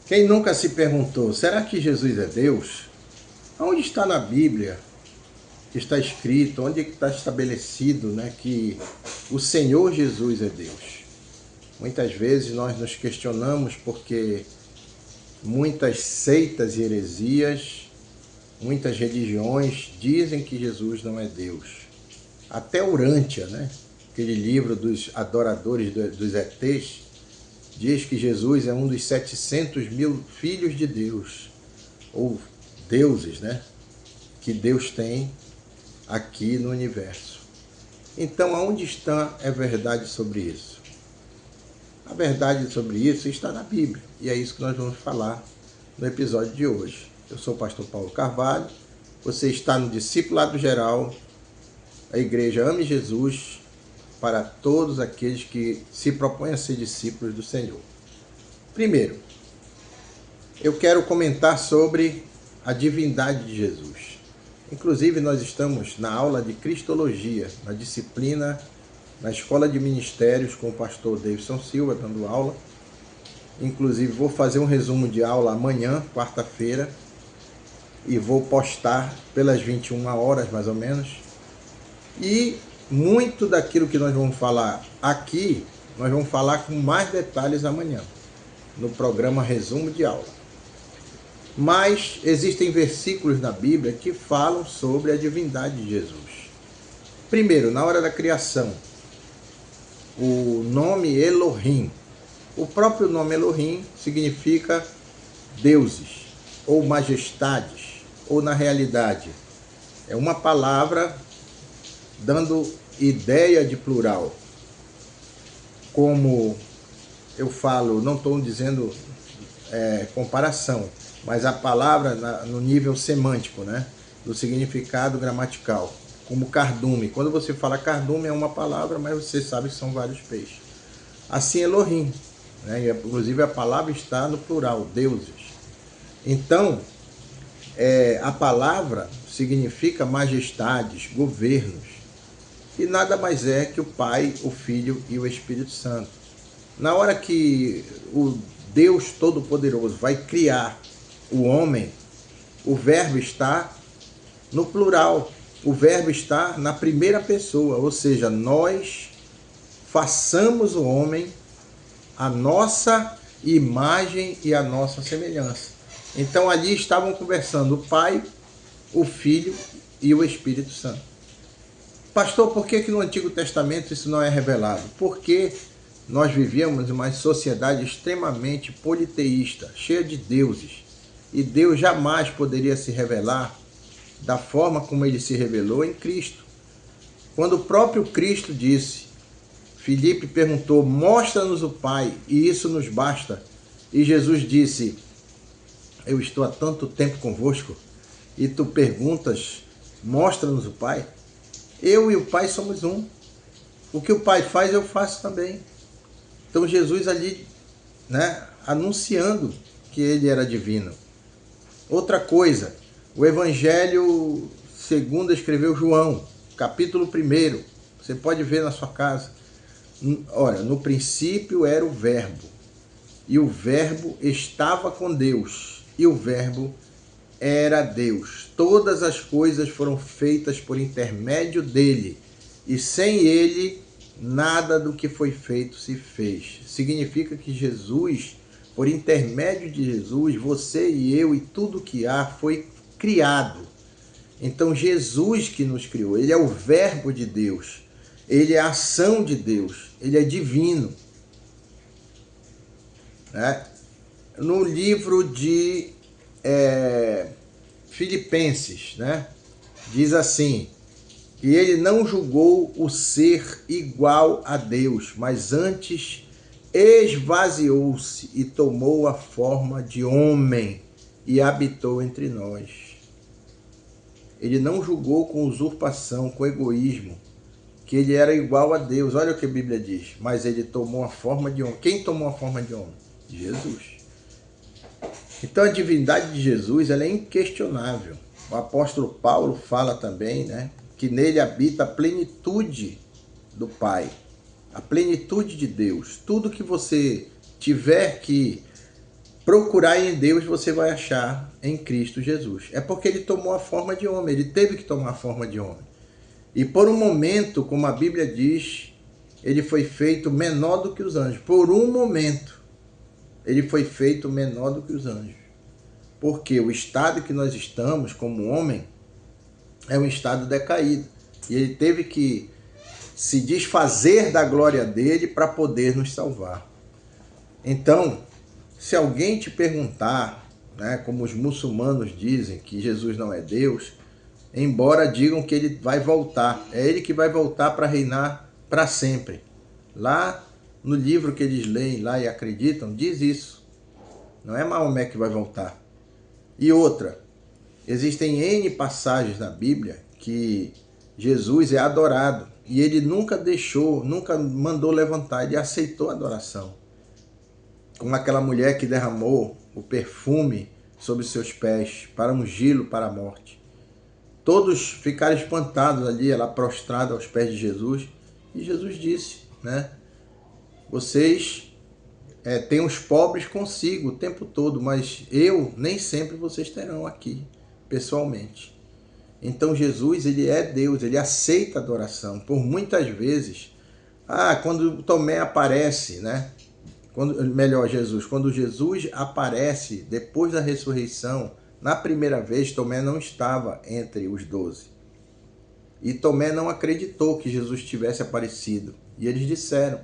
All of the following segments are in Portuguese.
Quem nunca se perguntou, será que Jesus é Deus? Onde está na Bíblia que está escrito, onde está estabelecido, né, que o Senhor Jesus é Deus? Muitas vezes nós nos questionamos porque muitas seitas e heresias, muitas religiões dizem que Jesus não é Deus. Até Urântia, né, aquele livro dos adoradores dos ETs, diz que Jesus é um dos 700.000 filhos de Deus, ou deuses, né, que Deus tem aqui no universo. Então, aonde está a verdade sobre isso? A verdade sobre isso está na Bíblia, e é isso que nós vamos falar no episódio de hoje. Eu sou o pastor Paulo Carvalho, você está no Discipulado Geral, a igreja Ame Jesus, para todos aqueles que se propõem a ser discípulos do Senhor. Primeiro, eu quero comentar sobre a divindade de Jesus. Inclusive, nós estamos na aula de Cristologia, na disciplina, na Escola de Ministérios, com o pastor Davidson Silva, dando aula. Inclusive, vou fazer um resumo de aula amanhã, quarta-feira, e vou postar pelas 21 horas, mais ou menos. E muito daquilo que nós vamos falar aqui, nós vamos falar com mais detalhes amanhã, no programa Resumo de Aula. Mas existem versículos na Bíblia que falam sobre a divindade de Jesus. Primeiro, na hora da criação, o nome Elohim. O próprio nome Elohim significa deuses, ou majestades, ou na realidade, é uma palavra dando ideia de plural. Como eu falo, não estou dizendo comparação, mas a palavra no nível semântico, né, do significado gramatical, como cardume. Quando você fala cardume é uma palavra, mas você sabe que são vários peixes. Assim Elohim, né, inclusive a palavra está no plural, deuses. Então, a palavra significa majestades, governos, e nada mais é que o Pai, o Filho e o Espírito Santo. Na hora que o Deus Todo-Poderoso vai criar o homem, o verbo está no plural, o verbo está na primeira pessoa, ou seja, nós façamos o homem a nossa imagem e a nossa semelhança. Então ali estavam conversando o Pai, o Filho e o Espírito Santo. Pastor, por que no Antigo Testamento isso não é revelado? Porque nós vivíamos em uma sociedade extremamente politeísta, cheia de deuses. E Deus jamais poderia se revelar da forma como ele se revelou em Cristo. Quando o próprio Cristo disse, Filipe perguntou, mostra-nos o Pai, e isso nos basta. E Jesus disse, eu estou há tanto tempo convosco, e tu perguntas, mostra-nos o Pai? Eu e o Pai somos um. O que o Pai faz, eu faço também. Então Jesus ali, né, anunciando que ele era divino. Outra coisa, o Evangelho segundo escreveu João, capítulo 1, você pode ver na sua casa. Ora, no princípio era o Verbo, e o Verbo estava com Deus, e o Verbo era Deus. Todas as coisas foram feitas por intermédio dele, e sem ele, nada do que foi feito se fez. Significa que Jesus, por intermédio de Jesus, você e eu e tudo que há foi criado. Então Jesus que nos criou, ele é o verbo de Deus, ele é a ação de Deus, ele é divino. Né? No livro de Filipenses, né, diz assim, que ele não julgou o ser igual a Deus, mas antes esvaziou-se e tomou a forma de homem e habitou entre nós. Ele não julgou com usurpação, com egoísmo, que ele era igual a Deus. Olha o que a Bíblia diz. Mas ele tomou a forma de homem. Quem tomou a forma de homem? Jesus. Então a divindade de Jesus ela é inquestionável. O apóstolo Paulo fala também, né, que nele habita a plenitude do Pai, a plenitude de Deus. Tudo que você tiver que procurar em Deus, você vai achar em Cristo Jesus. É porque ele tomou a forma de homem, ele teve que tomar a forma de homem. E por um momento, como a Bíblia diz, ele foi feito menor do que os anjos. Por um momento, ele foi feito menor do que os anjos. Porque o estado que nós estamos como homem é um estado decaído. E ele teve que se desfazer da glória dele para poder nos salvar. Então, se alguém te perguntar, né, como os muçulmanos dizem que Jesus não é Deus, embora digam que ele vai voltar, é ele que vai voltar para reinar para sempre. Lá no livro que eles leem lá e acreditam, diz isso. Não é Maomé que vai voltar. E outra, existem N passagens na Bíblia que Jesus é adorado e ele nunca deixou, nunca mandou levantar, ele aceitou a adoração. Como aquela mulher que derramou o perfume sobre seus pés para ungí-lo para a morte. Todos ficaram espantados ali, ela prostrada aos pés de Jesus. E Jesus disse, né? Vocês têm os pobres consigo o tempo todo, mas eu nem sempre vocês terão aqui, pessoalmente. Então Jesus, ele é Deus, ele aceita a adoração. Por muitas vezes, quando Tomé aparece, né? Quando Jesus aparece depois da ressurreição, na primeira vez, Tomé não estava entre os 12. E Tomé não acreditou que Jesus tivesse aparecido. E eles disseram.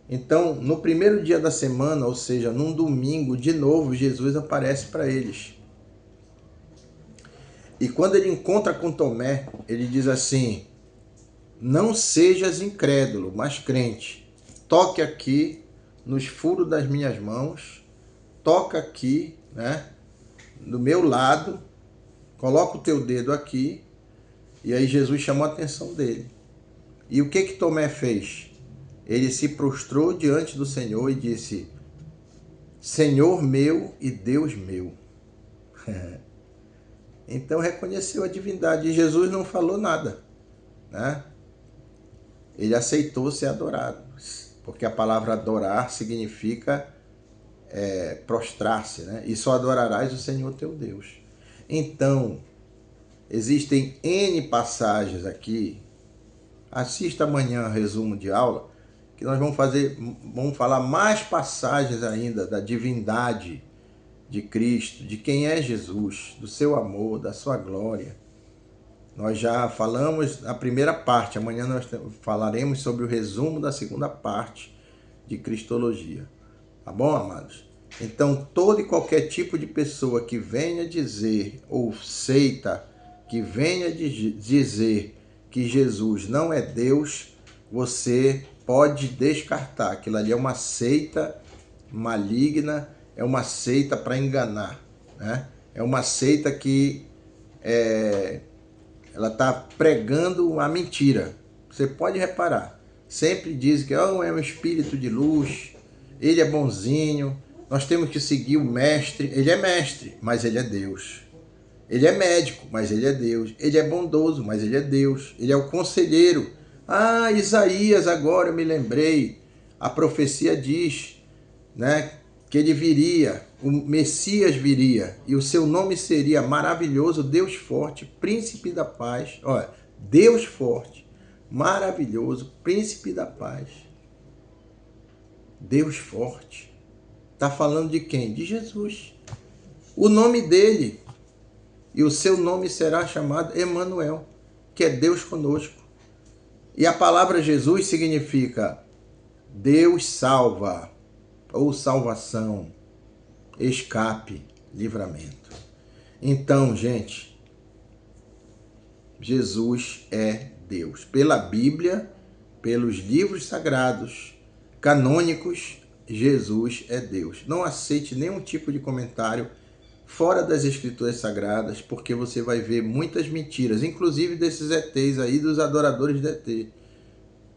Então, no primeiro dia da semana, ou seja, num domingo, de novo, Jesus aparece para eles. E quando ele encontra com Tomé, ele diz assim: não sejas incrédulo, mas crente. Toque aqui nos furos das minhas mãos, toca aqui, né, do meu lado, coloca o teu dedo aqui. E aí Jesus chamou a atenção dele. E o que Tomé fez? Ele se prostrou diante do Senhor e disse: Senhor meu e Deus meu. Então reconheceu a divindade. E Jesus não falou nada, né? Ele aceitou ser adorado. Porque a palavra adorar significa prostrar-se, né? E só adorarás o Senhor teu Deus. Então, existem N passagens aqui. Assista amanhã resumo de aula, que nós vamos falar mais passagens ainda da divindade de Cristo, de quem é Jesus, do seu amor, da sua glória. Nós já falamos a primeira parte, amanhã nós falaremos sobre o resumo da segunda parte de Cristologia. Tá bom, amados? Então, todo e qualquer tipo de pessoa que venha dizer, ou seita, que venha dizer que Jesus não é Deus, você pode descartar. Aquilo ali é uma seita maligna, é uma seita para enganar, né? É uma seita que ela está pregando a mentira. Você pode reparar. Sempre diz que é um espírito de luz, ele é bonzinho, nós temos que seguir o mestre. Ele é mestre, mas ele é Deus. Ele é médico, mas ele é Deus. Ele é bondoso, mas ele é Deus. Ele é o conselheiro. Isaías, agora eu me lembrei. A profecia diz, né, que ele viria, o Messias viria, e o seu nome seria maravilhoso, Deus forte, príncipe da paz. Olha, Deus forte, maravilhoso, príncipe da paz. Deus forte. Está falando de quem? De Jesus. O nome dele. E o seu nome será chamado Emanuel, que é Deus conosco. E a palavra Jesus significa Deus salva, ou salvação, escape, livramento. Então, gente, Jesus é Deus. Pela Bíblia, pelos livros sagrados, canônicos, Jesus é Deus. Não aceite nenhum tipo de comentário fora das escrituras sagradas, porque você vai ver muitas mentiras, inclusive desses ETs aí, dos adoradores de ET.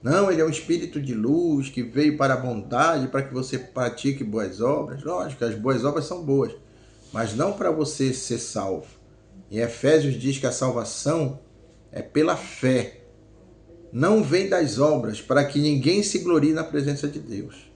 Não, ele é um espírito de luz que veio para a bondade, para que você pratique boas obras. Lógico, as boas obras são boas, mas não para você ser salvo. Em Efésios diz que a salvação é pela fé. Não vem das obras, para que ninguém se glorie na presença de Deus.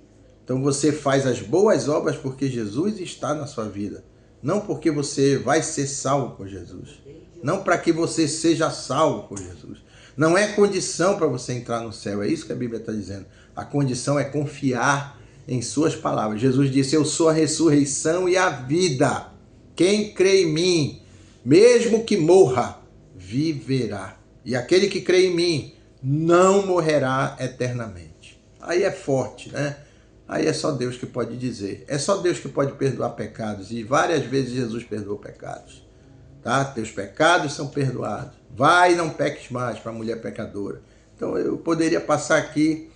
Então você faz as boas obras porque Jesus está na sua vida. Não porque você vai ser salvo por Jesus. Não para que você seja salvo por Jesus. Não é condição para você entrar no céu. É isso que a Bíblia está dizendo. A condição é confiar em suas palavras. Jesus disse, eu sou a ressurreição e a vida. Quem crê em mim, mesmo que morra, viverá. E aquele que crê em mim, não morrerá eternamente. Aí é forte, né? Aí é só Deus que pode dizer. É só Deus que pode perdoar pecados. E várias vezes Jesus perdoou pecados. Tá? Teus pecados são perdoados. Vai e não peques mais, para a mulher pecadora. Então eu poderia passar aqui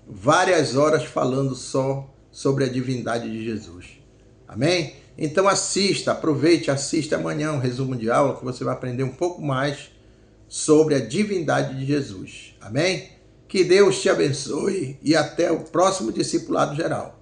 várias horas falando só sobre a divindade de Jesus. Amém? Então assista, aproveite, assista amanhã um resumo de aula que você vai aprender um pouco mais sobre a divindade de Jesus. Amém? Que Deus te abençoe e até o próximo Discipulado Geral.